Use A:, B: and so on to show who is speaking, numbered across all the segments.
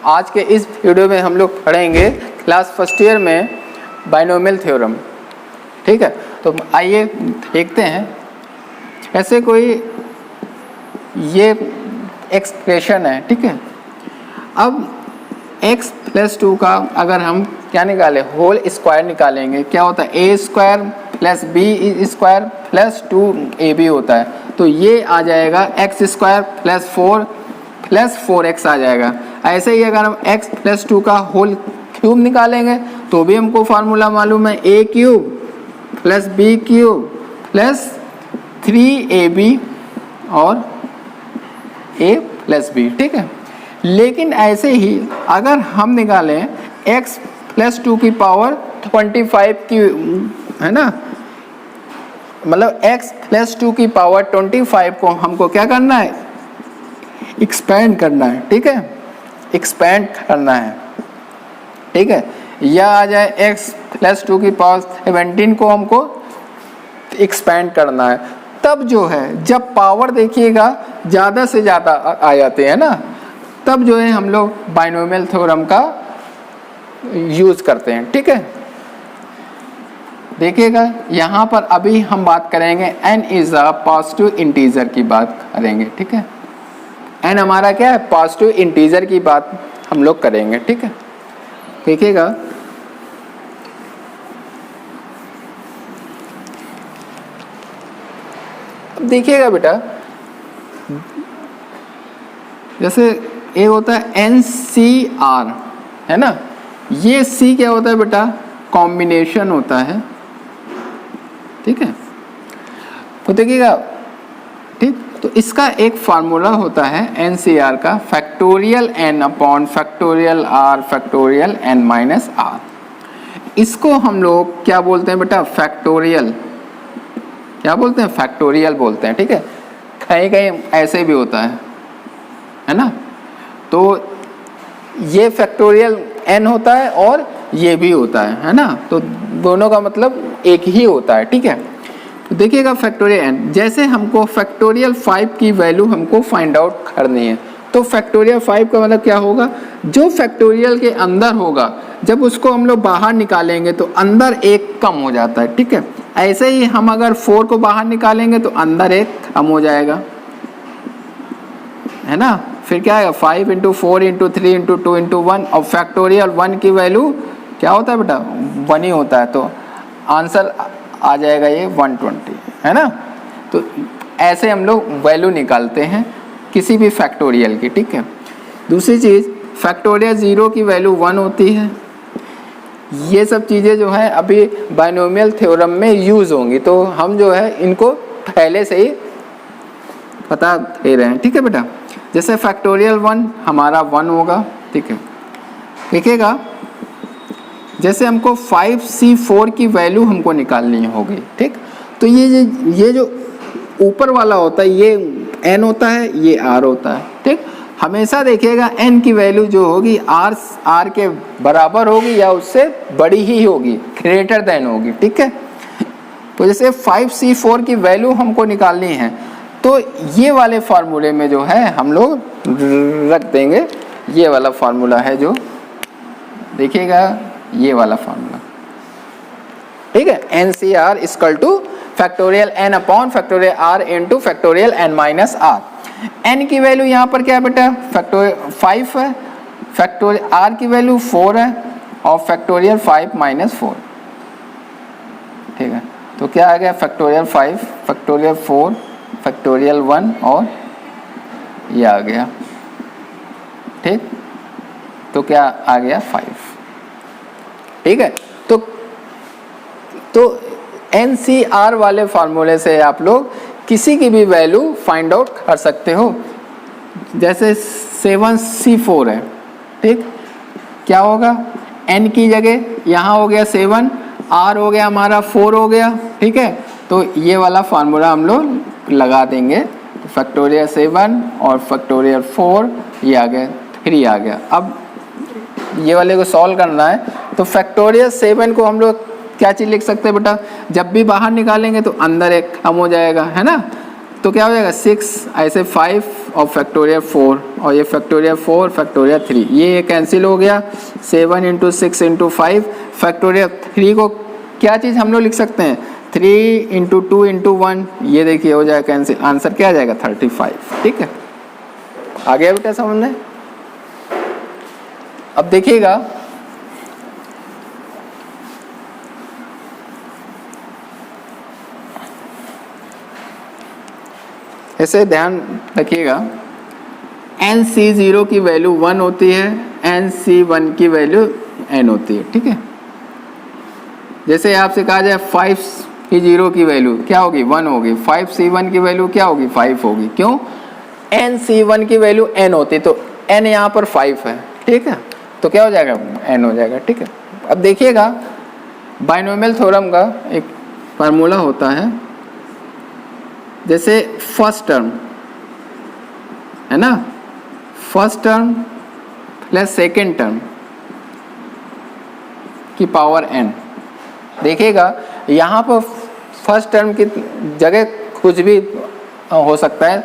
A: आज के इस वीडियो में हम लोग पढ़ेंगे क्लास फर्स्ट ईयर में बाइनोमियल थ्योरम। ठीक है, तो आइए देखते हैं। ऐसे कोई ये एक्सप्रेशन है, ठीक है। अब x प्लस 2 का अगर हम क्या निकालें, होल स्क्वायर निकालेंगे, क्या होता है a square plus b square plus 2ab होता है। तो ये आ जाएगा x square plus 4 plus 4x आ जाएगा। ऐसे ही अगर हम x प्लस 2 का होल क्यूब निकालेंगे तो भी हमको फार्मूला मालूम है, a cube plus b cube plus 3ab और a प्लस b, ठीक है। लेकिन ऐसे ही अगर हम निकालें x प्लस 2 की पावर 25 की, है ना, मतलब x प्लस 2 की पावर 25 को हमको क्या करना है, एक्सपेंड करना है, ठीक है, एक्सपेंड करना है, ठीक है। या आ जाए x प्लस 2 की पावर 17 को हमको एक्सपेंड करना है। तब जो है, जब पावर देखिएगा ज़्यादा से ज़्यादा आ जाते हैं ना, तब जो है हम लोग बाइनोमियल थ्योरम का यूज़ करते हैं, ठीक है। देखिएगा यहाँ पर अभी हम बात करेंगे n is a positive integer की बात करेंगे, ठीक है। n हमारा क्या है, पॉजिटिव इंटीजर की बात हम लोग करेंगे, ठीक है। देखिएगा अब देखिएगा बेटा, जैसे एक होता है NCR, है ना, ये C क्या होता है बेटा, कॉम्बिनेशन होता है, ठीक है। तो देखिएगा, ठीक, तो इसका एक फार्मूला होता है NCR का, factorial n upon factorial r factorial n minus r। इसको हम लोग क्या बोलते हैं बेटा, फैक्टोरियल, क्या बोलते हैं, फैक्टोरियल बोलते हैं, ठीक है। कहीं कहीं ऐसे भी होता है ना। तो ये फैक्टोरियल n होता है और ये भी होता है ना, तो दोनों का मतलब एक ही होता है, ठीक है। तो देखिएगा फैक्टोरियल n, जैसे हमको फैक्टोरियल 5 की वैल्यू हमको फाइंड आउट करनी है, तो फैक्टोरियल 5 का मतलब क्या होगा, जो फैक्टोरियल के अंदर होगा जब उसको हम लोग बाहर निकालेंगे तो अंदर एक कम हो जाता है, ठीक है। ऐसे ही हम अगर 4 को बाहर निकालेंगे तो अंदर एक कम हो जाएगा, है ना। फिर क्या आएगा, 5 इंटू 4 इंटू 3 इंटू 2 इंटू 1, और फैक्टोरियल 1 की वैल्यू क्या होता है बेटा, 1 ही होता है, तो आंसर आ जाएगा ये 120, है ना। तो ऐसे हम लोग वैल्यू निकालते हैं किसी भी फैक्टोरियल की, ठीक है। दूसरी चीज़, फैक्टोरियल 0 की वैल्यू 1 होती है। ये सब चीज़ें जो है अभी बाइनोमियल थ्योरम में यूज़ होंगी, तो हम जो है इनको पहले से ही बता दे रहे हैं, ठीक है बेटा। जैसे फैक्टोरियल 1 हमारा 1 होगा, ठीक है। देखिएगा जैसे हमको 5c4 की वैल्यू हमको निकालनी होगी, ठीक। तो ये जो ऊपर वाला होता है ये n होता है, ये r होता है, ठीक। हमेशा देखिएगा n की वैल्यू जो होगी r के बराबर होगी या उससे बड़ी ही होगी, ग्रेटर देन होगी, ठीक है। तो जैसे 5c4 की वैल्यू हमको निकालनी है, तो ये वाले फार्मूले में जो है हम लोग रख देंगे, ये वाला फार्मूला है जो, देखिएगा ये वाला फार्मूला, ठीक है। NCR equal two factorial n upon factorial r into factorial n minus r। n की वैल्यू यहाँ पर क्या है बेटा, फैक्टोरियल 5 है, फैक्टोरियल r की वैल्यू 4 है और फैक्टोरियल 5 माइनस 4, ठीक है। तो क्या आ गया, फैक्टोरियल 5 फैक्टोरियल 4 फैक्टोरियल 1 और ये आ गया, ठीक। तो क्या आ गया 5, ठीक है। तो NCR वाले फार्मूले से आप लोग किसी की भी वैल्यू फाइंड आउट कर सकते हो। जैसे 7c4 है, ठीक, क्या होगा, n की जगह यहाँ हो गया 7, r हो गया हमारा 4 हो गया, ठीक है। तो ये वाला फार्मूला हम लोग लगा देंगे, फैक्टोरियल 7 और फैक्टोरियल 4, ये आ गया 3 आ गया। अब ये वाले को सॉल्व करना है, तो फैक्टोरियल 7 को हम लोग क्या चीज़ लिख सकते हैं बेटा, जब भी बाहर निकालेंगे तो अंदर एक कम हो जाएगा, है ना। तो क्या हो जाएगा 6 ऐसे 5 और फैक्टोरियल 4 और ये फैक्टोरियल 4 फैक्टोरियल 3, ये कैंसिल हो गया। 7 इंटू 6 इंटू 5 फैक्टोरियल 3 को क्या चीज़ हम लोग लिख सकते हैं 3 इंटू 2 इंटू 1, ये देखिए हो जाएगा कैंसिल, आंसर क्या आ जाएगा 35। ठीक है, आ गया बेटा समझने। अब देखिएगा ऐसे ध्यान रखिएगा, NC0 की वैल्यू 1 होती है, NC1 की वैल्यू n होती है। ठीक है, जैसे आपसे कहा जाए 5C0 की वैल्यू क्या होगी 1 होगी, 5C1 की वैल्यू क्या होगी 5 होगी। क्यों, NC1 की वैल्यू n होती, तो n यहाँ पर 5 है। ठीक है, तो क्या हो जाएगा n हो जाएगा। ठीक है, अब देखिएगा बाइनोमियल थ्योरम का एक फार्मूला होता है, जैसे फर्स्ट टर्म है ना, first term plus second term की पावर n। देखिएगा यहाँ पर फर्स्ट टर्म की जगह कुछ भी हो सकता है,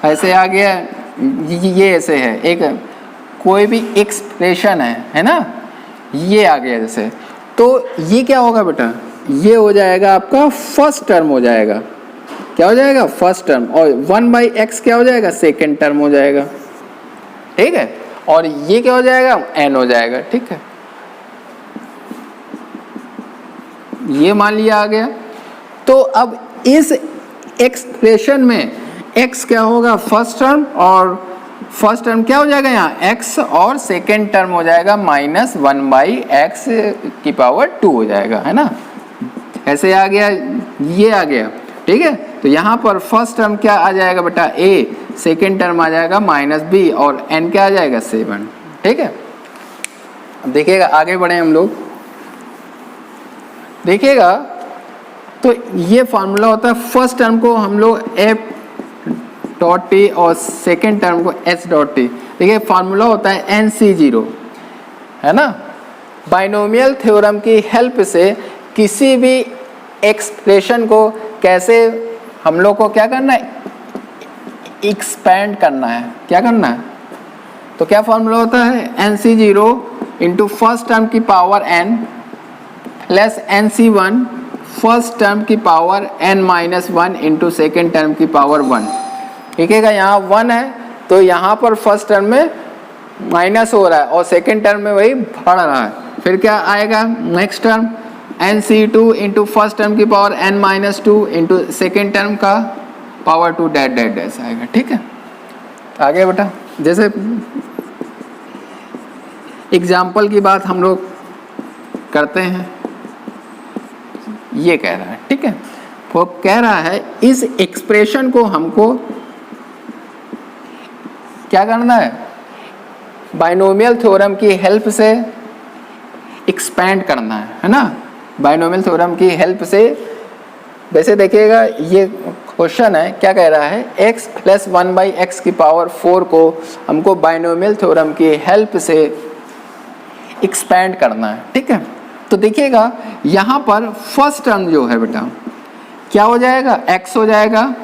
A: ऐसे आ गया, ये ऐसे है, एक कोई भी एक्सप्रेशन है ना, ये आ गया जैसे, तो ये क्या होगा बेटा, ये हो जाएगा आपका फर्स्ट टर्म हो जाएगा। क्या हो जाएगा फर्स्ट टर्म, और 1/x क्या हो जाएगा सेकेंड टर्म हो जाएगा। ठीक है, और ये क्या हो जाएगा n हो जाएगा। ठीक है, ये मान लिया आ गया। तो अब इस एक्सप्रेशन में x क्या होगा फर्स्ट टर्म, और फर्स्ट टर्म क्या हो जाएगा यहाँ x, और सेकेंड टर्म हो जाएगा -1/x की पावर 2 हो जाएगा, है ना। ऐसे आ गया, ये आ गया। ठीक है, तो यहाँ पर फर्स्ट टर्म क्या आ जाएगा बेटा a, सेकेंड टर्म आ जाएगा -b, और n क्या आ जाएगा 7। ठीक है, अब देखिएगा आगे बढ़े हम लोग, देखिएगा तो ये फार्मूला होता है, फर्स्ट टर्म को हम लोग f.t और सेकेंड टर्म को h.t। देखिए फार्मूला होता है NC0, है ना। बाइनोमियल थ्योरम की हेल्प से किसी भी एक्सप्रेशन को कैसे हम लोग को क्या करना है, एक्सपेंड करना है। क्या करना है, तो क्या फार्मूला होता है NC0 इंटू फर्स्ट टर्म की power n plus NC1 first term की power n-1 into second term की पावर 1। ठीक है, यहाँ 1 है तो यहाँ पर फर्स्ट टर्म में माइनस हो रहा है और सेकेंड टर्म में वही बढ़ रहा है। फिर क्या आएगा next term NC2 into first term की power n-2 into second term का पावर 2 डैट डैट डैश आएगा। ठीक है, आगे बेटा जैसे एग्जाम्पल की बात हम लोग करते हैं, ये कह रहा है। ठीक है, वो कह रहा है इस एक्सप्रेशन को हमको क्या करना है, बाइनोमियल थ्योरम की हेल्प से एक्सपेंड करना है ना। बाइनोमियल थ्योरम की हेल्प से, वैसे देखिएगा ये क्वेश्चन है, क्या कह रहा है x प्लस 1/x की पावर 4 को हमको बाइनोमियल थ्योरम की हेल्प से एक्सपेंड करना है। ठीक है, तो देखिएगा यहाँ पर फर्स्ट टर्म जो है बेटा क्या हो जाएगा x हो जाएगा,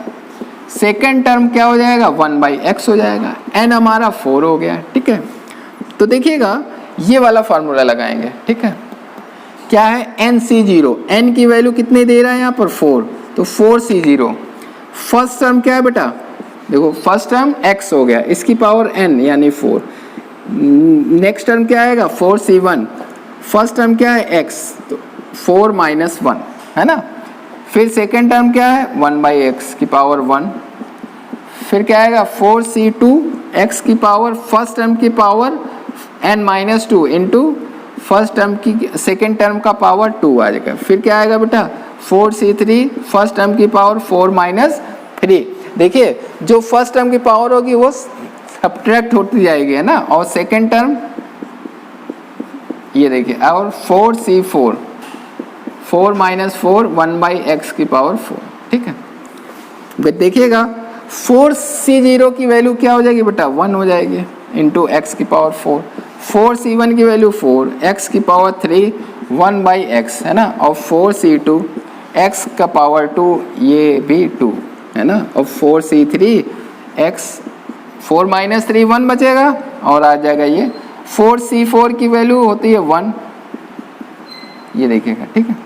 A: सेकेंड टर्म क्या हो जाएगा 1/x हो जाएगा, n हमारा 4 हो गया। ठीक है, तो देखिएगा ये वाला फार्मूला लगाएंगे। ठीक है, क्या है NC0, n की वैल्यू कितनी दे रहा है यहाँ पर 4, तो 4C0। फर्स्ट टर्म क्या है बेटा, देखो फर्स्ट टर्म x हो गया, इसकी पावर n यानी 4। नेक्स्ट टर्म क्या आएगा 4C1, फर्स्ट टर्म क्या है x, तो 4 - 1 है ना। फिर सेकेंड टर्म क्या है 1/x की पावर 1। फिर क्या आएगा 4C2 x की पावर फर्स्ट टर्म की power n-2 into first term की सेकेंड टर्म का पावर 2 आ जाएगा। फिर क्या आएगा बेटा 4C3 फर्स्ट टर्म की पावर 4 - 3। देखिए जो फर्स्ट टर्म की पावर होगी वो सब्ट्रैक्ट होती जाएगी, है ना, और सेकेंड टर्म ये देखिए, और 4C4 4 - 4 1/x की पावर 4। ठीक है, देखिएगा 4C0 की वैल्यू क्या हो जाएगी बेटा 1 हो जाएगी इंटू x की पावर 4। 4C1 की वैल्यू 4, x की पावर 3 1/x है ना, और 4C2 x का पावर 2 ये भी 2 है ना, और 4c3 x 4 माइनस 3 1 बचेगा और आ जाएगा ये 4c4 की वैल्यू होती है 1, ये देखिएगा, ठीक है।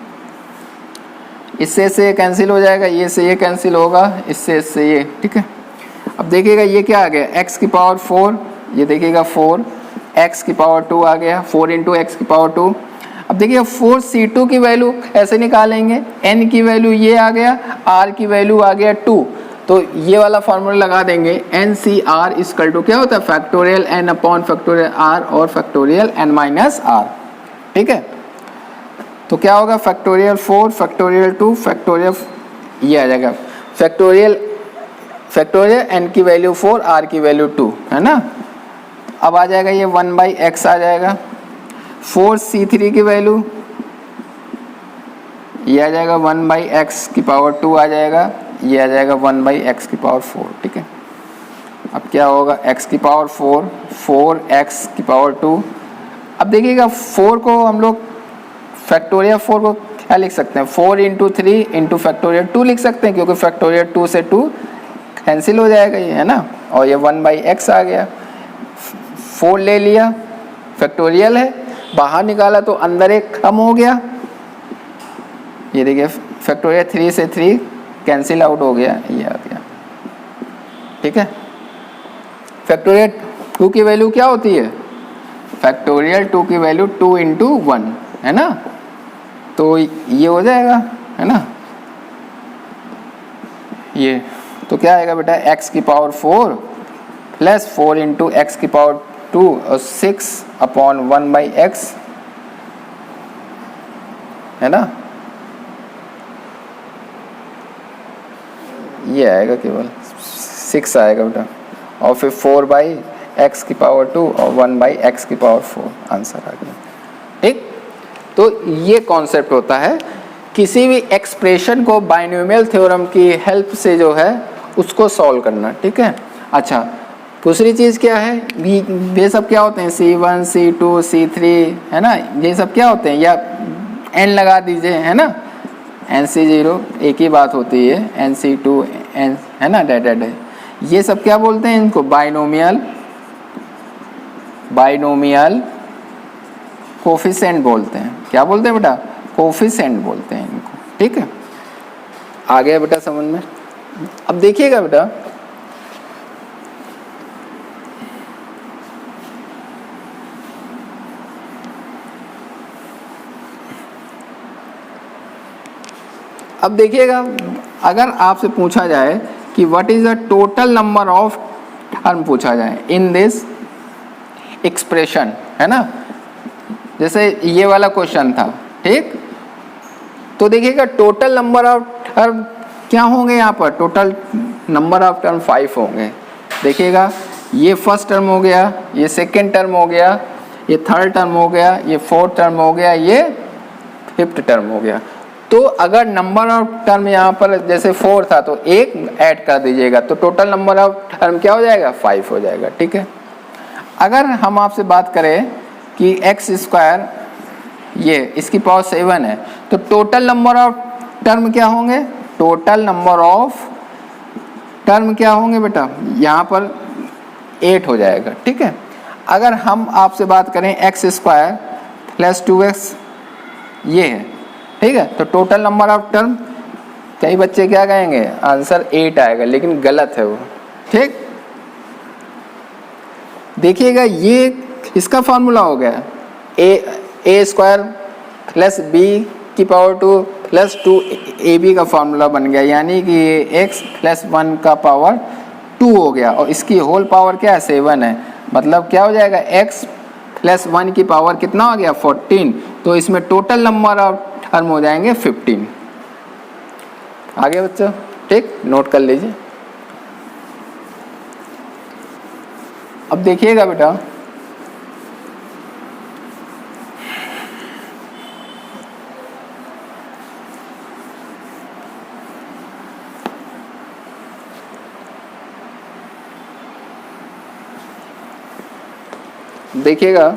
A: इससे ये कैंसिल हो जाएगा, ये से ये कैंसिल होगा, इससे ये, ठीक है। अब देखिएगा ये क्या आ गया, x की पावर 4, ये देखिएगा 4 x की पावर 2 आ गया, 4 इंटू एक्स की पावर 2। अब देखिए 4c2 की वैल्यू कैसे निकालेंगे, n की वैल्यू ये आ गया, r की वैल्यू आ गया 2, तो ये वाला फॉर्मूला लगा देंगे, n C r equal to क्या होता है, factorial n upon factorial r और फैक्टोरियल n माइनस r, ठीक है। तो क्या होगा, फैक्टोरियल 4 फैक्टोरियल 2 फैक्टोरियल, ये आ जाएगा फैक्टोरियल n की वैल्यू 4 r की वैल्यू 2, है ना। अब आ जाएगा ये 1/x आ जाएगा, 4c3 की वैल्यू ये आ जाएगा 1/x की पावर 2 आ जाएगा, ये आ जाएगा 1/x की पावर 4, ठीक है। अब क्या होगा, x की पावर 4 4x की पावर 2। अब देखिएगा 4 को हम लोग फैक्टोरियल 4 को क्या लिख सकते हैं, 4 इंटू 3 इंटू फैक्टोरियल 2 लिख सकते हैं, क्योंकि फैक्टोरियल 2 से 2 कैंसिल हो जाएगा ये, है ना, और ये 1/x आ गया। 4 ले लिया, फैक्टोरियल है, बाहर निकाला तो अंदर एक कम हो गया, ये देखिए फैक्टोरियल 3 से 3 कैंसिल आउट हो गया, ये आ गया, ठीक है। फैक्टोरियल 2 की वैल्यू क्या होती है, फैक्टोरियल 2 की वैल्यू 2 इंटू 1, है ना, तो ये हो जाएगा, है ना, ये तो क्या आएगा बेटा, x की पावर 4 प्लस 4 इंटू एक्स की पावर 2 और 6 अपॉन 1/x, है ना, ये आएगा केवल 6 आएगा बेटा, और फिर 4/x की पावर 2 और 1/x की पावर 4, आंसर आ गया, ठीक। तो ये कॉन्सेप्ट होता है किसी भी एक्सप्रेशन को बाइनोमियल थ्योरम की हेल्प से जो है उसको सॉल्व करना, ठीक है। अच्छा, दूसरी चीज़ क्या है, ये सब क्या होते हैं, C1 C2 C3, है ना, ये सब क्या होते हैं, या n लगा दीजिए, है ना, NC0 एक ही बात होती है, NC2 n, है ना, डेड है, ये सब क्या बोलते हैं, इनको बाइनोमियल कोफिशिएंट बोलते हैं। क्या बोलते हैं बेटा, कोफिशिएंट बोलते हैं इनको, ठीक है। आ गया बेटा समझ में। अब देखिएगा बेटा, अब देखिएगा, अगर आपसे पूछा जाए कि what is the total number of term पूछा जाए इन दिस एक्सप्रेशन, है ना, जैसे ये वाला क्वेश्चन था, ठीक। तो देखिएगा टोटल नंबर ऑफ टर्म क्या होंगे, यहाँ पर टोटल नंबर ऑफ टर्म 5 होंगे। देखिएगा ये फर्स्ट टर्म हो गया, ये सेकेंड टर्म हो गया, ये थर्ड टर्म हो गया, ये फोर्थ टर्म हो गया, ये फिफ्थ टर्म हो गया। तो अगर नंबर ऑफ टर्म यहाँ पर जैसे 4 था तो 1 ऐड कर दीजिएगा, तो टोटल नंबर ऑफ टर्म क्या हो जाएगा, 5 हो जाएगा, ठीक है। अगर हम आपसे बात करें कि x स्क्वायर ये इसकी पावर 7 है, तो टोटल नंबर ऑफ टर्म क्या होंगे, टोटल नंबर ऑफ टर्म क्या होंगे बेटा, यहाँ पर 8 हो जाएगा, ठीक है। अगर हम आपसे बात करें x स्क्वायर प्लस 2x ये है, ठीक है, तो टोटल नंबर ऑफ टर्म, कई बच्चे क्या कहेंगे, आंसर 8 आएगा, लेकिन गलत है वो, ठीक। देखिएगा ये इसका फॉर्मूला हो गया, ए स्क्वायर प्लस बी की पावर 2 प्लस 2ab का फॉर्मूला बन गया, यानी कि ये x प्लस 1 का पावर 2 हो गया, और इसकी होल पावर क्या है, 7 है, मतलब क्या हो जाएगा, x प्लस 1 की पावर कितना हो गया, 14, तो इसमें टोटल नंबर ऑफ टर्म हो जाएंगे 15। आगे बच्चों, ठीक, नोट कर लीजिए। अब देखिएगा बेटा, देखिएगा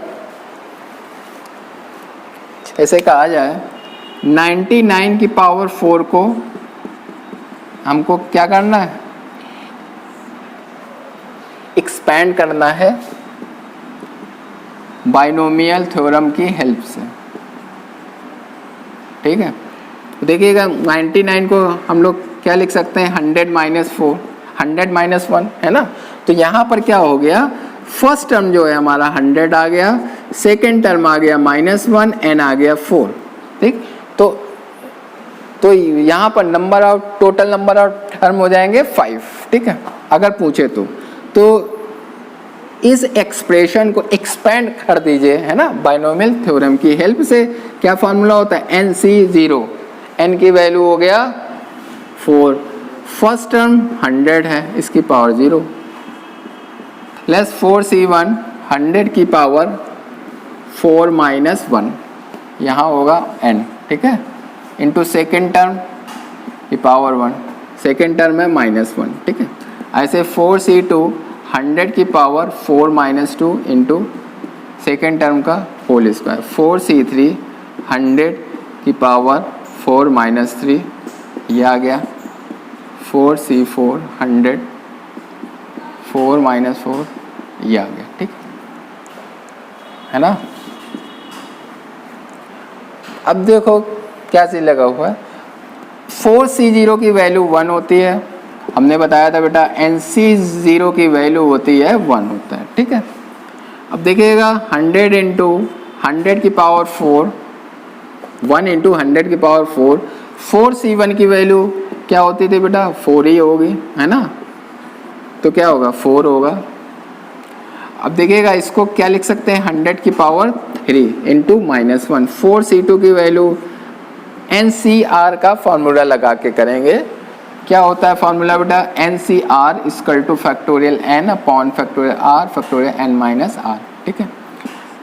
A: ऐसे कहा जाए 99 की पावर 4 को हमको क्या करना है, एक्सपेंड करना है बाइनोमियल थ्योरम की हेल्प से। ठीक है, देखिएगा 99 को हम लोग क्या लिख सकते हैं, 100 माइनस 4, 100 माइनस 1 है ना। तो यहाँ पर क्या हो गया, फर्स्ट टर्म जो है हमारा 100 आ गया, सेकेंड टर्म आ गया -1, एन आ गया 4। ठीक, तो यहाँ पर number of total number of term हो जाएंगे 5। ठीक है, अगर पूछे तो इस एक्सप्रेशन को एक्सपेंड कर दीजिए, है ना, बाइनोमियल थ्योरम की हेल्प से। क्या फॉर्मूला होता है, NC0, n की वैल्यू हो गया 4, फर्स्ट टर्म 100 है, इसकी पावर 0, प्लस 4C1 100 की पावर 4 माइनस 1, यहाँ होगा n। ठीक है, इंटू सेकेंड टर्म की पावर 1, सेकेंड टर्म है -1। ठीक है, ऐसे 4C2 100 की power 4 minus 2 into second term का होल स्क्वायर, 4C3 100 की पावर 4 माइनस 3, ये आ गया 4C4 100 4 माइनस 4, ये आ गया। ठीक है ना। अब देखो क्या चीज लगा हुआ है, 4C0 की वैल्यू 1 होती है, हमने बताया था बेटा NC0 की वैल्यू होती है 1 होता है। ठीक है, अब देखिएगा 100 इंटू 100 की पावर 4, 1 इंटू 100 की पावर 4, 4C1 की वैल्यू क्या होती थी बेटा, 4 ही होगी, है ना, तो क्या होगा 4 होगा। अब देखिएगा इसको क्या लिख सकते हैं, 100 की पावर 3 इंटू -1, 4C2 की वैल्यू NCR का फॉर्मूला लगा के करेंगे। क्या होता है फॉर्मूला बेटा, NCR equal two factorial n upon factorial r factorial n minus r। ठीक है,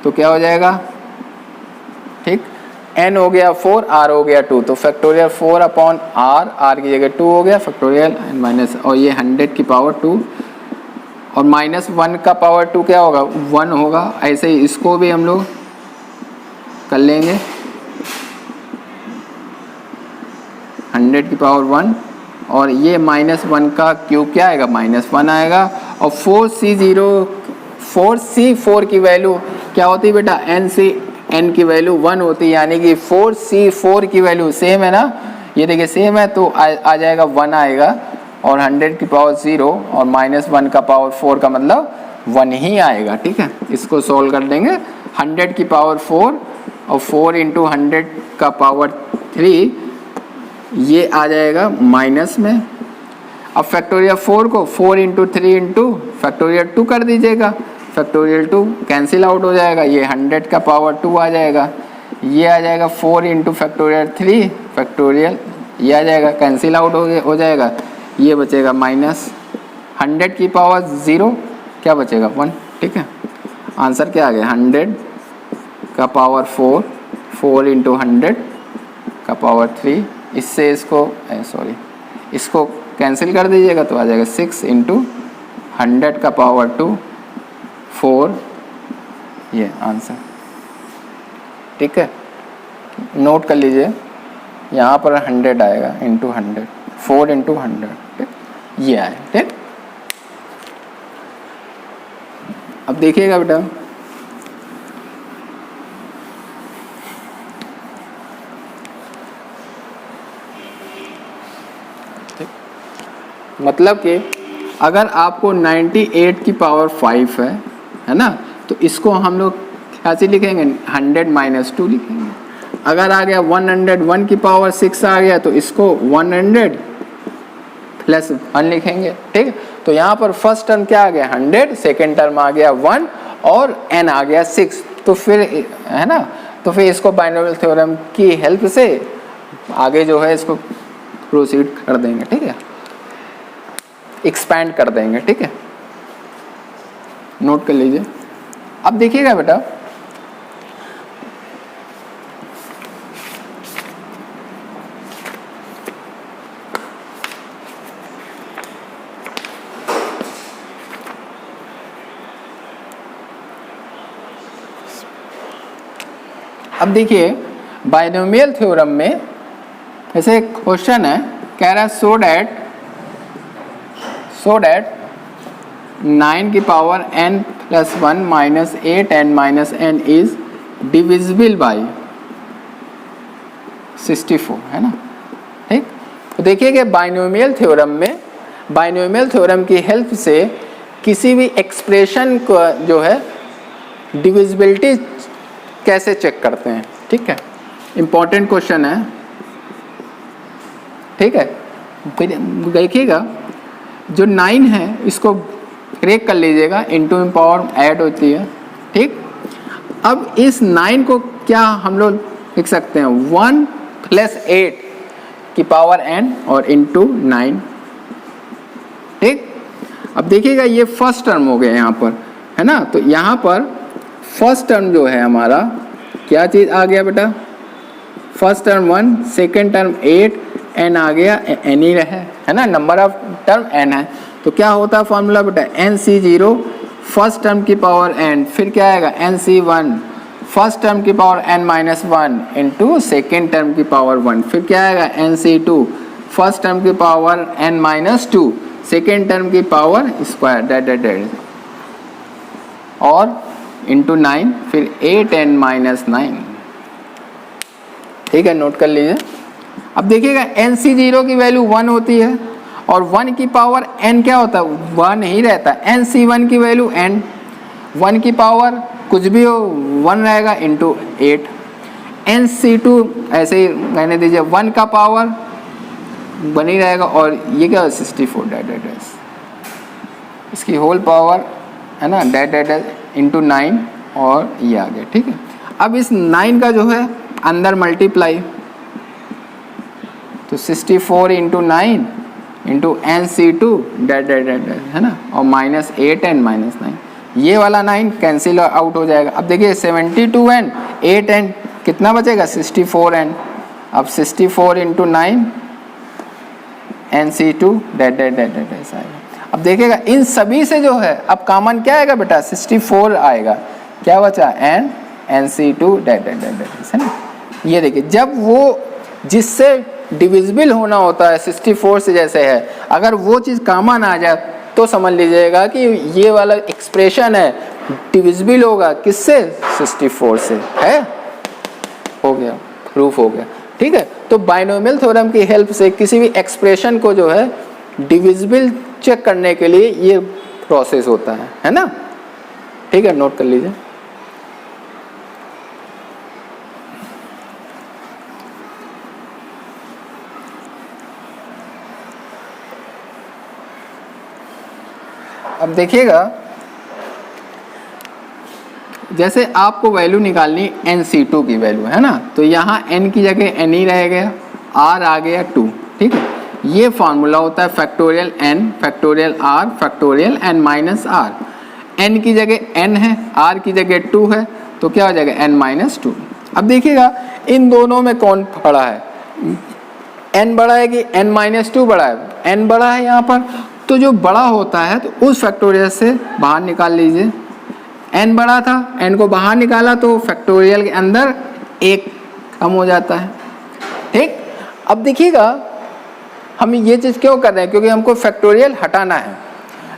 A: तो क्या हो जाएगा, ठीक, n हो गया 4, r हो गया 2, तो फैक्टोरियल 4 अपॉन r की जगह 2 हो गया, फैक्टोरियल n माइनस, और ये 100 की पावर 2 और -1 का पावर 2 क्या होगा, 1 होगा। ऐसे ही इसको भी हम लोग कर लेंगे, 100 की पावर 1 और ये -1 का क्यूब क्या आएगा, -1 आएगा। और 4C4 की वैल्यू क्या होती है बेटा, n की वैल्यू 1 होती है, यानी कि 4C4 की वैल्यू सेम है ना, ये देखिए सेम है, तो आ जाएगा 1 आएगा, और 100 की पावर 0 और -1 का पावर 4 का मतलब 1 ही आएगा। ठीक है, इसको सोल्व कर देंगे, 100 की पावर 4 और 4 इंटू 100 का पावर 3, ये आ जाएगा माइनस में। अब फैक्टोरियल 4 को 4 इंटू 3 इंटू फैक्टोरियल 2 कर दीजिएगा, फैक्टोरियल 2 कैंसिल आउट हो जाएगा, ये 100 का पावर 2 आ जाएगा, ये आ जाएगा 4 इंटू फैक्टोरियल 3 फैक्टोरियल, ये आ जाएगा कैंसिल आउट हो जाएगा, ये बचेगा माइनस 100 की पावर 0 क्या बचेगा 1। ठीक है, आंसर क्या आ गया, 100 का पावर 4, 4 इंटू 100 का पावर 3, इससे इसको कैंसिल कर दीजिएगा तो आ जाएगा 6 इंटू 100 का पावर 2 4, ये आंसर। ठीक है, नोट कर लीजिए, यहाँ पर 100 आएगा इंटू 100, 4 इंटू 100, ठीक, ये आए। ठीक, अब देखिएगा बेटा, मतलब कि अगर आपको 98 की पावर 5 है ना, तो इसको हम लोग कैसे लिखेंगे, 100 माइनस 2 लिखेंगे। अगर आ गया 101 की पावर 6 आ गया, तो इसको 100 प्लस 1 लिखेंगे। ठीक है, तो यहाँ पर फर्स्ट टर्म क्या आ गया 100, सेकेंड टर्म आ गया 1 और n आ गया 6, तो फिर है ना, तो फिर इसको बाइनोमियल थ्योरम की हेल्प से आगे जो है इसको प्रोसीड कर देंगे। ठीक है, एक्सपैंड कर देंगे। ठीक है, नोट कर लीजिए। अब देखिएगा बेटा, अब देखिए बाइनोमियल थ्योरम में ऐसे एक क्वेश्चन है, कह रहा है सो डैट सो डैट 9 की power n plus 1 minus 8n minus n is divisible by 64, है ना। ठीक, तो देखिए कि बाइनोमियल थ्योरम में, बाइनोमियल थ्योरम की हेल्प से किसी भी एक्सप्रेशन को जो है डिविजिबिलिटी कैसे चेक करते हैं। ठीक है, इंपॉर्टेंट क्वेश्चन है। ठीक है, देखिएगा जो 9 है इसको ब्रेक कर लीजिएगा, इनटू पावर ऐड होती है। ठीक, अब इस 9 को क्या हम लोग लिख सकते हैं, 1 प्लस 8 की पावर n और इंटू 9। ठीक, अब देखिएगा ये फर्स्ट टर्म हो गया यहाँ पर, है ना। तो यहाँ पर फर्स्ट टर्म जो है हमारा क्या चीज़ आ गया बेटा, first term 1, second term 8, n आ गया, n ही रहे, है ना, नंबर ऑफ टर्म n है। तो क्या होता है फॉर्मूला बेटा, nc0 फर्स्ट टर्म की पावर n, फिर क्या आएगा nc1 फर्स्ट टर्म की power n minus 1 into second term की पावर 1, फिर क्या आएगा nc2 फर्स्ट टर्म की power n minus 2 second term की पावर स्क्वायर डेड और इंटू 9, फिर 8n माइनस 9। ठीक है, नोट कर लीजिए। अब देखिएगा nc0 की वैल्यू 1 होती है और 1 की पावर n क्या होता है, 1 ही रहता है। nc1 की वैल्यू n, 1 की पावर कुछ भी हो 1 रहेगा इंटू 8। nc2 ऐसे ही रहने दीजिए, 1 का पावर 1 ही रहेगा और ये क्या 64 डेड इसकी होल पावर, है ना, डेड इंटू 9 और ये आ गया। ठीक है, अब इस 9 का जो है अंदर मल्टीप्लाई, तो 64 इंटू 9 इंटू nc2 डेड है ना, और माइनस 8n माइनस 9, ये वाला 9 कैंसिल आउट हो जाएगा। अब देखिए 72n 8n कितना बचेगा 64n। अब 64 इंटू 9 nc2 डेड ऐसा आएगा। अब देखिएगा इन सभी से जो है अब कॉमन क्या आएगा बेटा, 64 आएगा, क्या बचा n nc2 डेड है ना। ये देखिए जब वो जिससे डिविजिबल होना होता है 64 से जैसे है, अगर वो चीज़ कॉमन आ जाए तो समझ लीजिएगा कि ये वाला एक्सप्रेशन है डिविजिबल होगा किससे, 64 से, है, हो गया, प्रूफ हो गया। ठीक है, तो बाइनोमियल थ्योरम की हेल्प से किसी भी एक्सप्रेशन को जो है डिविजिबल चेक करने के लिए ये प्रोसेस होता है ना। ठीक है, नोट कर लीजिए। अब देखिएगा जैसे आपको वैल्यू निकालनी nc2 की वैल्यू, है ना, तो यहाँ n की जगह n ही रह गया, r आ गया 2। ठीक है, ये फार्मूला होता है factorial n factorial r factorial n minus r। n की जगह n है, r की जगह 2 है, तो क्या हो जाएगा n माइनस 2। अब देखिएगा इन दोनों में कौन बड़ा है, n बड़ा है कि n माइनस 2 बड़ा है, n बड़ा है यहाँ पर, तो जो बड़ा होता है तो उस फैक्टोरियल से बाहर निकाल लीजिए। n बड़ा था, n को बाहर निकाला तो फैक्टोरियल के अंदर 1 कम हो जाता है। ठीक, अब देखिएगा हम ये चीज़ क्यों कर रहे हैं, क्योंकि हमको फैक्टोरियल हटाना है।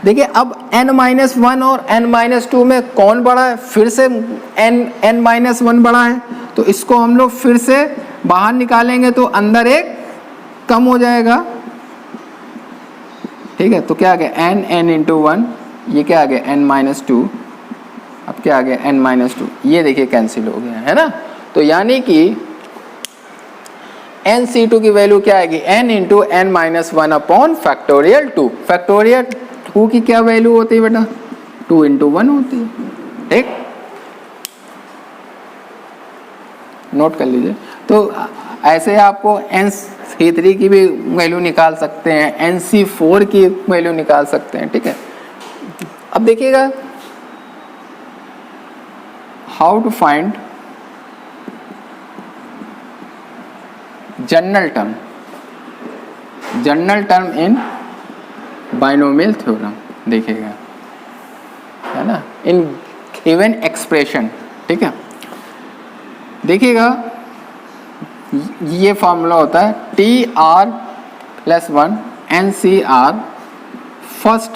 A: देखिए अब n-1 और n-2 में कौन बड़ा है, फिर से n-1 बड़ा है, तो इसको हम लोग फिर से बाहर निकालेंगे तो अंदर 1 कम हो जाएगा। ठीक है, तो क्या आ गया n इंटू 1, ये क्या आ गया n-2, अब क्या आ गया n-2, ये देखिए कैंसिल हो गया, है ना। तो यानी कि nc2 की वैल्यू क्या आएगी, n into n-1 upon factorial 2। Factorial 2 की क्या वैल्यू होती है बेटा, 2 इंटू 1 होती है। ठीक, नोट कर लीजिए। तो ऐसे आपको nc3 की भी वैल्यू निकाल सकते हैं, nc4 की वैल्यू निकाल सकते हैं। ठीक है, अब देखिएगा how to find general term in binomial theorem. देखिएगा, है ना, इन गिवन एक्सप्रेशन। ठीक है, देखिएगा ये फॉर्मूला होता है TR+1 NCR फर्स्ट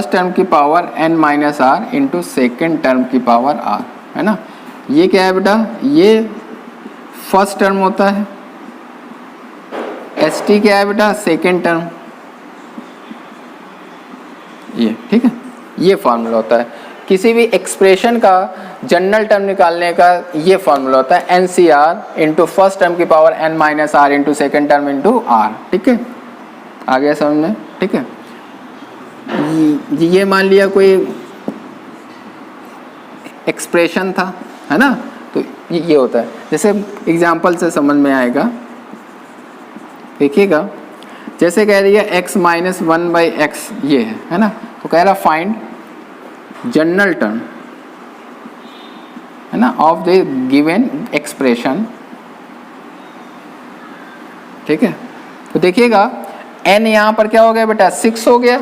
A: टर्म की power n minus are into second term की पावर r, है ना। ये क्या है बेटा, ये फर्स्ट टर्म होता है, एस टी क्या है बेटा, सेकेंड टर्म, ये ठीक है। ये फॉर्मूला होता है किसी भी एक्सप्रेशन का जनरल टर्म निकालने का, ये फॉर्मूला होता है N C R into first term की power n minus are into second term into R, ठीक है। आ गया समझ में, ठीक है। ये मान लिया कोई एक्सप्रेशन था, है ना, तो ये होता है। जैसे एग्जाम्पल से समझ में आएगा, देखिएगा। जैसे कह रही है x माइनस 1/x ये है ना, तो कह रहा फाइंड जनरल टर्म, है ना, ऑफ द गिवन एक्सप्रेशन, ठीक है। तो देखिएगा n यहाँ पर क्या हो गया बेटा, 6 हो गया,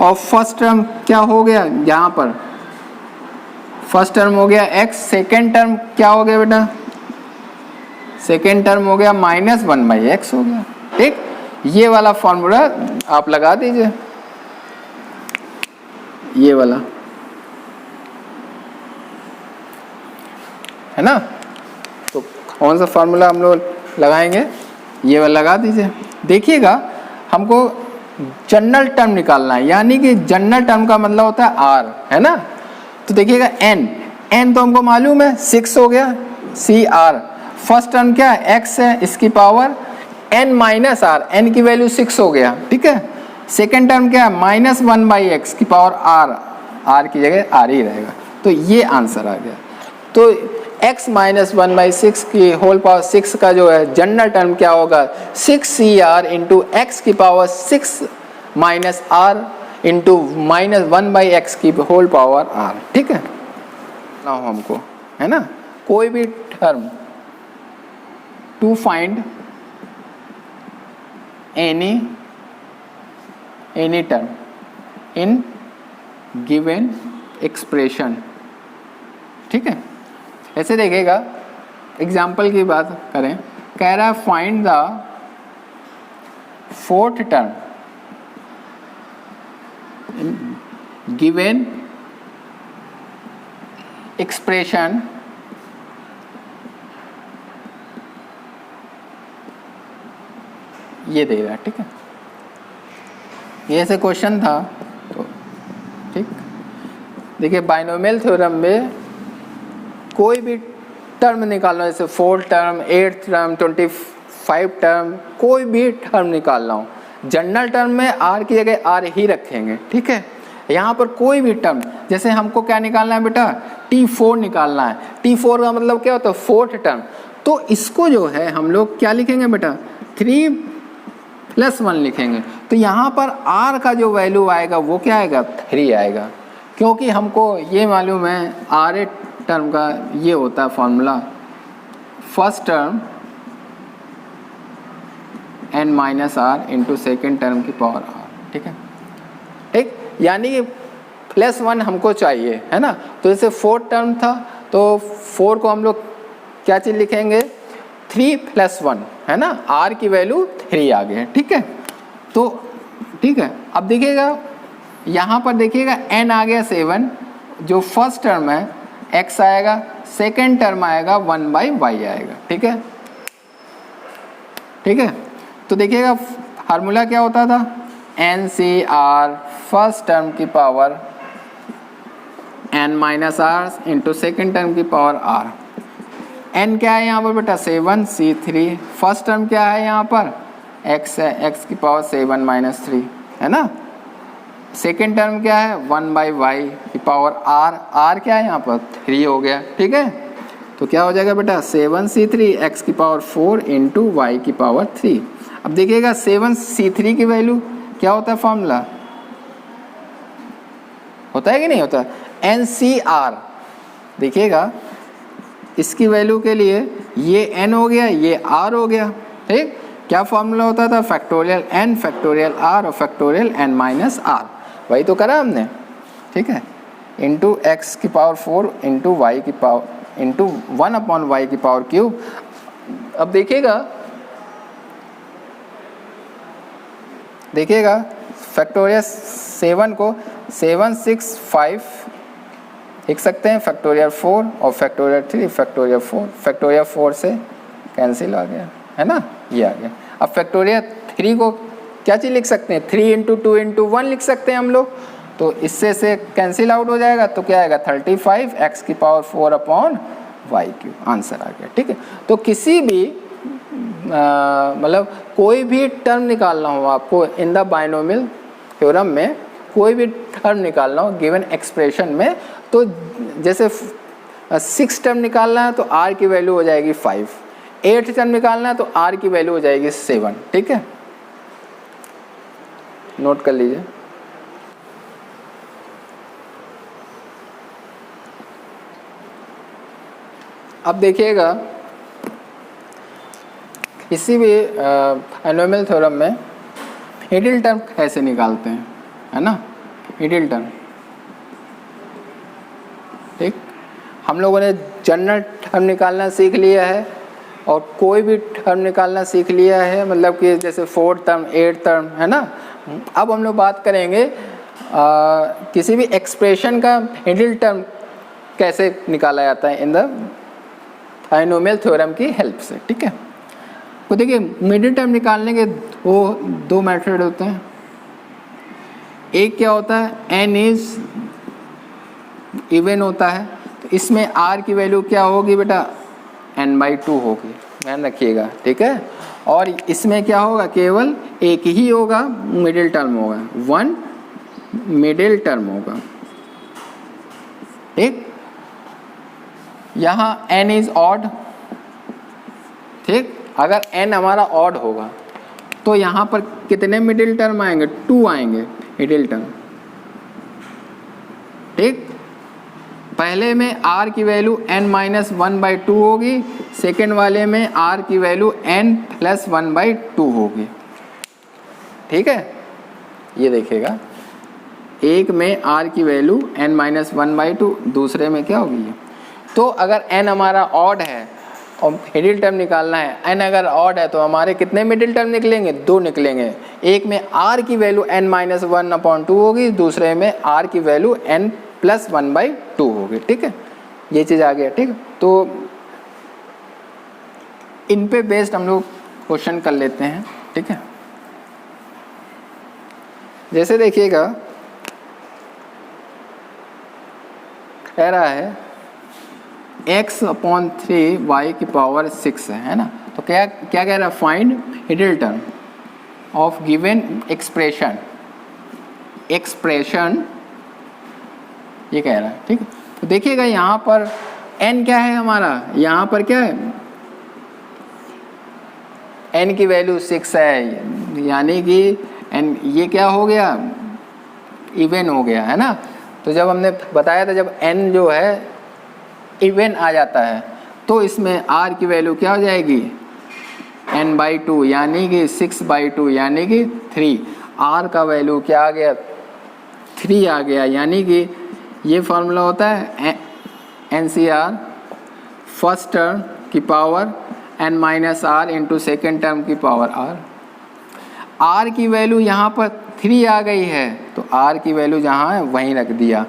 A: और फर्स्ट टर्म क्या हो गया, यहाँ पर फर्स्ट टर्म हो गया x, सेकेंड टर्म क्या हो गया बेटा, सेकेंड टर्म हो गया माइनस 1/x हो गया, ठीक। ये वाला फॉर्मूला आप लगा दीजिए, ये वाला, है ना। तो कौन सा फॉर्मूला हम लोग लगाएंगे, ये वाला लगा दीजिए। देखिएगा हमको जनरल टर्म निकालना है, यानी कि जनरल टर्म का मतलब होता है r, है ना। तो देखिएगा n तो हमको मालूम है 6 हो गया, सी आर, फर्स्ट टर्म क्या है x है, इसकी power n minus r, n की वैल्यू 6 हो गया, ठीक है। सेकेंड टर्म क्या है माइनस 1/x की पावर r की जगह r ही रहेगा, तो ये आंसर आ गया। तो x माइनस 1/6 की होल पावर 6 का जो है जनरल टर्म क्या होगा, 6cr इंटू एक्स की power 6 minus are into minus 1/x की होल पावर r, ठीक है ना हमको, है ना। कोई भी term to find any term in given expression, ठीक है। ऐसे देखेगा, एग्जाम्पल की बात करें, कह रहा है find the fourth term given expression ये दे रहा है, ठीक है। ये ऐसे क्वेश्चन था, तो ठीक। देखिए बाइनोमियल थ्योरम में कोई भी टर्म निकालना, जैसे 4th term, 8th term, 25 term, कोई भी टर्म निकालना हो, जनरल टर्म में r की जगह r ही रखेंगे, ठीक है। यहाँ पर कोई भी टर्म, जैसे हमको क्या निकालना है बेटा, T4 निकालना है। T4 का मतलब क्या होता है, 4th टर्म। तो इसको जो है हम लोग क्या लिखेंगे बेटा, 3+1 लिखेंगे। तो यहाँ पर r का जो वैल्यू आएगा वो क्या आएगा, 3 आएगा, क्योंकि हमको ये मालूम है r टर्म का ये होता है formula, first term n minus are into second term की पावर r, ठीक है, ठीक। यानी कि +1 हमको चाहिए, है ना। तो जैसे 4th टर्म था, तो 4 को हम लोग क्या चीज़ लिखेंगे, 3+1, है ना, r की वैल्यू 3 आ गई, ठीक है। तो ठीक है, अब देखिएगा यहाँ पर देखिएगा n आ गया 7, जो फर्स्ट टर्म है x आएगा, सेकेंड टर्म आएगा 1/y आएगा, ठीक है, ठीक है। तो देखिएगा फार्मूला क्या होता था, NCR फर्स्ट टर्म की power n minus are into second term की पावर r। n क्या है यहाँ पर बेटा, 7, C3 फर्स्ट टर्म क्या है यहाँ पर, x है, x की पावर 7 माइनस 3, है ना। सेकेंड टर्म क्या है, 1/y की पावर r क्या है यहाँ पर 3 हो गया, ठीक है। तो क्या हो जाएगा बेटा, 7C3 x की पावर 4 इंटू y की पावर 3। अब देखिएगा 7C3 की वैल्यू क्या होता है, फॉर्मूला होता है कि नहीं होता, NCR। देखिएगा इसकी वैल्यू के लिए ये n हो गया, ये r हो गया, ठीक। क्या फॉर्मूला होता था, फैक्टोरियल n फैक्टोरियल r और फैक्टोरियल n माइनस r, वही तो करा हमने, ठीक है, इंटू x की पावर 4 इंटू y की पावर इंटू 1/y की पावर क्यूब। अब देखिएगा देखिएगा फैक्टोरियल 7 को 7 6 5 लिख सकते हैं, फैक्टोरियल 4 और फैक्टोरियल 3 फैक्टोरियल 4, फैक्टोरियल 4 से कैंसिल आ गया है ना, ये आ गया। अब फैक्टोरियल 3 को क्या चीज़ लिख सकते हैं, 3 इंटू 2 इंटू 1 लिख सकते हैं हम लोग, तो इससे से कैंसिल आउट हो जाएगा, तो क्या आएगा 35 x की power 4 upon Y Q, answer आ गया। ठीक है, तो किसी भी मतलब कोई भी टर्म निकालना हो आपको इन द बाइनोमियल थ्योरम में, कोई भी टर्म निकालना हो गिवन एक्सप्रेशन में, तो जैसे 6 टर्म निकालना है तो r की वैल्यू हो जाएगी 5, 8 टर्म निकालना है तो r की वैल्यू हो जाएगी 7। ठीक है, नोट कर लीजिए। अब देखिएगा किसी भी बाइनोमियल थ्योरम में मिडिल टर्म कैसे निकालते हैं, है ना, मिडिल टर्म। ठीक, हम लोगों ने जनरल टर्म निकालना सीख लिया है और कोई भी टर्म निकालना सीख लिया है, मतलब कि जैसे 4th टर्म 8th टर्म, है ना। अब हम लोग बात करेंगे किसी भी एक्सप्रेशन का मिडिल टर्म कैसे निकाला जाता है इन द बाइनोमियल थ्योरम की हेल्प से। ठीक है, तो देखिए मिडिल टर्म निकालने के दो मेथड होते हैं। एक क्या होता है, n इज इवन होता है, तो इसमें r की वैल्यू क्या होगी बेटा, n/2 होगी, ध्यान रखिएगा। ठीक है, और इसमें क्या होगा, केवल एक ही होगा, मिडिल टर्म होगा, 1 मिडिल टर्म होगा। ठीक, यहाँ n इज ऑड। ठीक, अगर n हमारा ऑड होगा तो यहाँ पर कितने मिडिल टर्म आएंगे, 2 आएंगे मिडिल टर्म। ठीक, पहले में r की वैल्यू n-1/2 होगी, सेकेंड वाले में r की वैल्यू n+1/2 होगी। ठीक है, ये देखिएगा, एक में r की वैल्यू n-1/2, दूसरे में क्या होगी, तो अगर n हमारा ऑड है और मिडिल टर्म निकालना है, n अगर ऑड है तो हमारे कितने मिडिल टर्म निकलेंगे, 2 निकलेंगे। एक में r की वैल्यू n-1/2 होगी, दूसरे में r की वैल्यू n+1/2 होगी। ठीक है, ये चीज़ आ गया। ठीक, तो इन पे बेस्ड हम लोग क्वेश्चन कर लेते हैं। ठीक है, जैसे देखिएगा कह रहा है x/3 y की पावर 6 है ना, तो क्या क्या कह रहा है, find middle term of given expression ये कह रहा है। ठीक, तो देखिएगा यहाँ पर n क्या है हमारा, यहाँ पर क्या है, n की वैल्यू 6 है, यानी कि n ये क्या हो गया, इवन हो गया, है ना। तो जब हमने बताया था जब n जो है इवन आ जाता है तो इसमें r की वैल्यू क्या हो जाएगी, n/2, यानी कि 6/2, यानी कि 3। r का वैल्यू क्या आ गया, 3 आ गया, यानी कि ये फार्मूला होता है NCR, फर्स्ट टर्म की power n-r into second term की पावर r। r की वैल्यू यहाँ पर 3 आ गई है, तो r की वैल्यू जहाँ है वहीं रख दिया,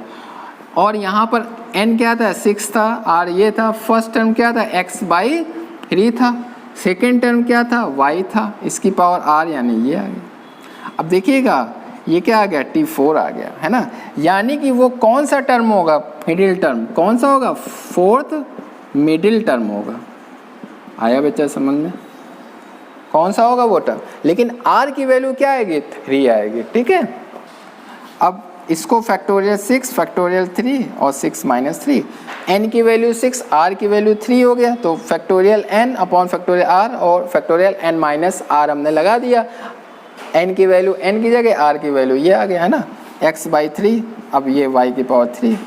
A: और यहाँ पर n क्या था, 6 था, r ये था, फर्स्ट टर्म क्या था, x/3 था, सेकेंड टर्म क्या था, y था, इसकी पावर r, यानी ये आ गया। अब देखिएगा ये क्या आ गया, T4 आ गया, है ना, यानी कि वो कौन सा टर्म होगा, मिडिल टर्म कौन सा होगा, 4th मिडिल टर्म होगा। आया बच्चा समझ में, कौन सा होगा वो टर्म, लेकिन r की वैल्यू क्या आएगी, 3 आएगी। ठीक है, अब इसको फैक्टोरियल 6 फैक्टोरियल 3 और 6 - 3, n की वैल्यू 6, r की वैल्यू 3 हो गया, तो factorial n upon factorial r और फैक्टोरियल n-r हमने लगा दिया, n की वैल्यू n की जगह r की वैल्यू ये आ गया, है ना, x/3, अब ये y की पावर 3।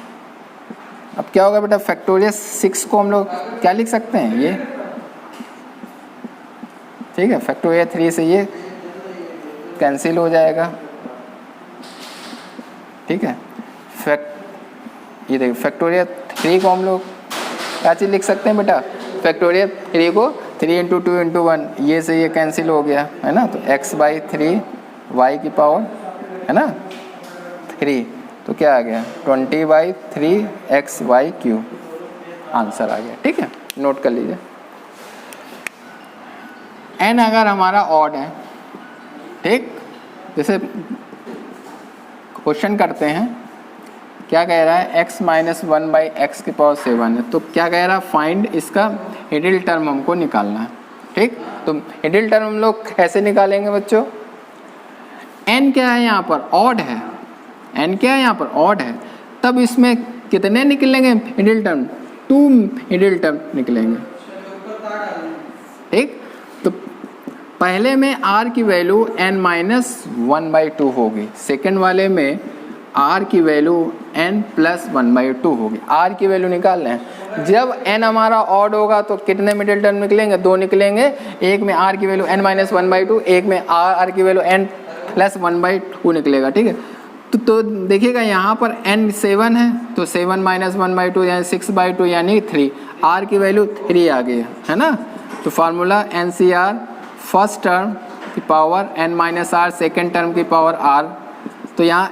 A: अब क्या होगा बेटा, फैक्टोरियल 6 को हम लोग क्या लिख सकते हैं, ये ठीक है, फैक्टोरियल 3 से ये कैंसिल हो जाएगा। ठीक है, ये देखिए फैक्टोरियल 3 को हम लोग क्या चीज़ लिख सकते हैं बेटा, फैक्टोरियल 3 को 3 × 2 × 1, ये से ये कैंसिल हो गया, है ना, तो x/3 y की पावर है ना 3, तो क्या आ गया 20/3xy³ आंसर आ गया। ठीक है, नोट कर लीजिए। n अगर हमारा ऑड है, ठीक, जैसे क्वेश्चन करते हैं, क्या कह रहा है x - 1/x⁴ है, तो क्या कह रहा है फाइंड इसका मिडिल टर्म हमको निकालना है। ठीक, तो मिडिल टर्म हम लोग कैसे निकालेंगे बच्चों, n क्या है यहाँ पर ऑड है, n क्या है यहाँ पर ऑड है, तब इसमें कितने निकलेंगे मिडिल टर्म, 2 मिडिल टर्म निकलेंगे। ठीक, तो पहले में r की वैल्यू n - 1/2 होगी, सेकेंड वाले में r की वैल्यू n + 1/2 होगी। r की वैल्यू निकाल लें, जब n हमारा ऑड होगा तो कितने मिडिल टर्म निकलेंगे, 2 निकलेंगे, एक में r की वैल्यू n - 1/2, एक में r की वैल्यू n + 1/2 निकलेगा। ठीक है, तो देखिएगा यहाँ पर n 7 है, तो 7 - 1/2 यानी 6/2 यानी 3, r की वैल्यू 3 आ गई है ना। तो फार्मूला NCR फर्स्ट टर्म की power n - r, second term की पावर r, तो यहाँ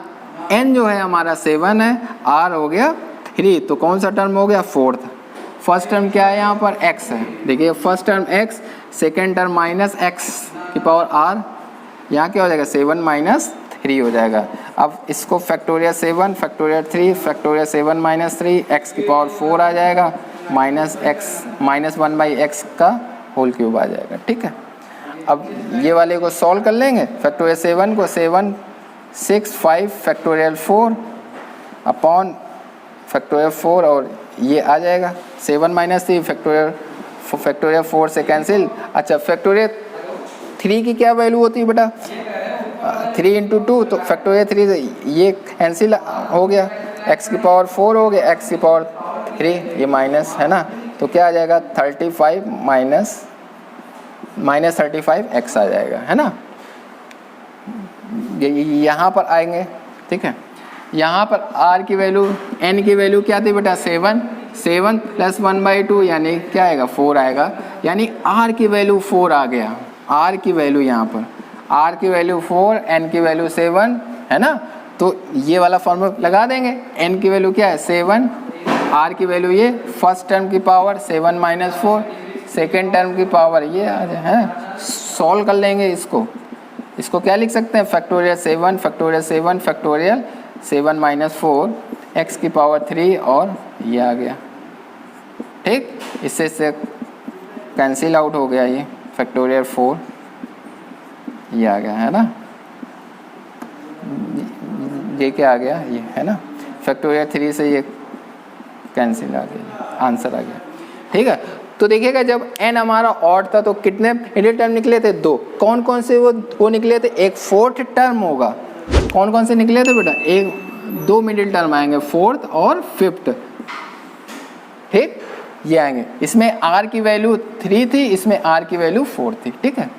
A: n जो है हमारा 7 है, r हो गया 3, तो कौन सा टर्म हो गया, फोर्थ। फर्स्ट टर्म क्या है यहाँ पर x है, देखिए first term x, second term -x की पावर r, यहाँ क्या हो जाएगा 7 - 3 हो जाएगा। अब इसको फैक्टोरियल 7 फैक्टोरियल 3 फैक्टोरियल 7 - 3 x की पावर 4 आ जाएगा, -1/x का होल क्यूब आ जाएगा। ठीक है, अब ये वाले को सॉल्व कर लेंगे, फैक्टोरियल 7 को 7 6 5 फैक्टोरियल 4 अपॉन फैक्टोरियल 4, और ये आ जाएगा 7 - 3 फैक्टोरियल 4 से कैंसिल। अच्छा, फैक्टोरियल 3 की क्या वैल्यू होती है बेटा, 3 × 2, तो फैक्टोरियल 3 से ये कैंसिल हो गया, x की पावर 4 हो गया, x की पावर 3, ये माइनस है ना, तो क्या आ जाएगा 35 -35x आ जाएगा, है ना। यहाँ पर आएंगे, ठीक है, यहाँ पर r की वैल्यू n की वैल्यू क्या थी बेटा 7 + 1/2 यानी क्या आएगा 4 आएगा, यानी r की वैल्यू 4 आ गया, r की वैल्यू यहाँ पर r की वैल्यू 4, n की वैल्यू 7 है ना, तो ये वाला फॉर्मूला लगा देंगे, n की वैल्यू क्या है 7, r की वैल्यू ये फर्स्ट टर्म की पावर 7 - 4, सेकेंड टर्म की पावर ये आ जाए, है, सॉल्व कर लेंगे इसको क्या लिख सकते हैं फैक्टोरियल 7 फैक्टोरियल 7 फैक्टोरियल 7 - 4 x की पावर 3, और ये आ गया। ठीक, इससे से कैंसिल आउट हो गया, ये फैक्टोरियल 4 ये आ गया, है ना, ये क्या आ गया, ये है ना, फैक्टोरियल 3 से ये कैंसिल आ गया, आंसर आ गया। ठीक है, तो देखिएगा जब n हमारा ऑड था तो कितने मिडिल टर्म निकले थे, 2। कौन कौन से वो निकले थे, एक फोर्थ टर्म होगा, कौन कौन से निकले थे बेटा, 2 मिडिल टर्म आएंगे, फोर्थ और फिफ्थ। ठीक, ये आएंगे, इसमें r की वैल्यू 3 थी, इसमें r की वैल्यू 4 थी। ठीक है,